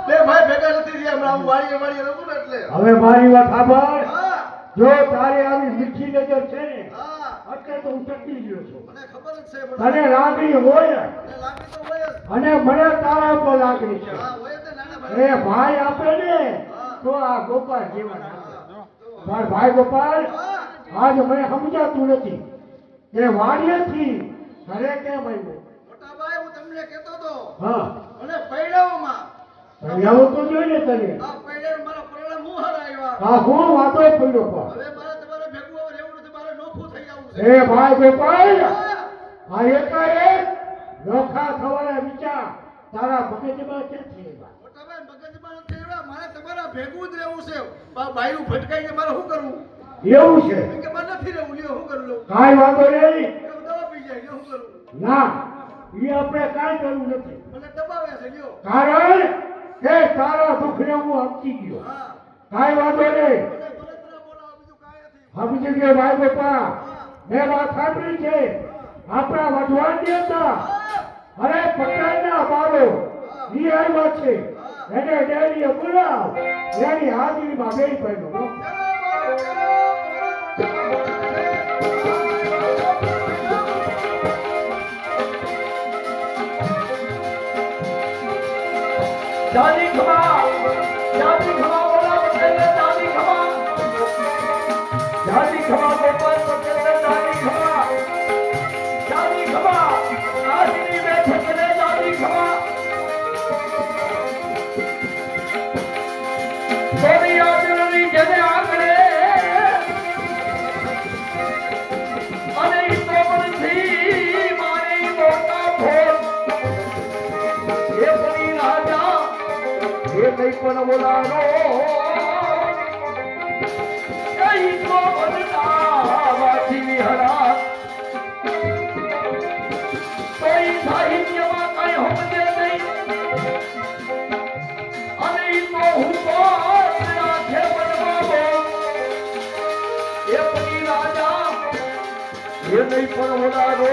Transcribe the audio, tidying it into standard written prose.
બે ભાઈ ભેગા નથી થયા હમણાં હું વાડીએ રહું ને એટલે હવે મારી વાત સાંભળ. હા જો તારે આવી મીઠી નજર છે ને હા એટલે તો હું ટકી ગયો છું. મને ખબર જ છે તને લાગણી હોય મને લાગી તો હોય જ અને મને તારા પર લાગણી છે. હા હોય તે નાના ભાઈ એ ભાઈ આપે ને તો આ ગોપાલ જીવન આપે. પણ ભાઈ ગોપાલ આજ મને સમજાતું નથી કે વાડીએથી ઘરે કેમ આવ્યો. મોટા ભાઈ હું તમને કહેતો હતો હા મને પૈડાઓમાં એવું તો જોઈએ તને. આ પૈડાઓ મારા પરણા મું હારા આવ્યા હા હું વાતો પડ્યો પણ હવે મારે તમારે ભેગું હવે રહેવું નથી મારે નોખું થઈ જવું છે એ ભાઈ ગોપાલ હા. આ એકાએક નોખા થવાના વિચાર તારા મગજમાં ક્યાંથી આવ્યા? મોટા ભાઈ મગજમાં નથી આવ્યા મારે તમારા ભેગું જ રહેવું છે બાયું ભટકાઈ ગઈ મારે શું કરવું એવું છે. એમ કે મારે નથી રહેવું લ્યો શું કરું લઉં કાંઈ વાંધો નહીં. દવા પી જાય લ્યો શું કરું ના એ આપણે કાંઈ કરવું નથી. મને દબાવે છે લ્યો કારણ કે તારા દુઃખને હું સમજી ગયો. હા કાંઈ વાંધો નહીં. મને બળતરા બોલાવો બીજું કાંઈ નથી સમજી ગયો ભાઈ બાપા. હા મેં વાત સાંભળી છે આપણા વઢવાણની અંદર હા અરે પટેલના બાળો ઈ આવ્યા છે એને ડેરીએ બોલાવ એની હાજરીમાં બે પહેલો દાદી ખમા બોલા પટેલ દાદી ખમા ગોપાલ પટેલ દાદી ખમા આજની બેઠક ને દાદી ખમા સોની આજની જેને આંગણે અને ઈ તોમણથી મારી મોટા ભોર એ પડી રાજા એ કઈ પણ બોલાનો કઈ તો બદલા વાથી વિહરા કોઈ સાહિત્યમાં કઈ સમજે નહીં અને ઈ તો હું રાખે બનવાવો એ પડી રાજા એ કઈ પણ બોલાનો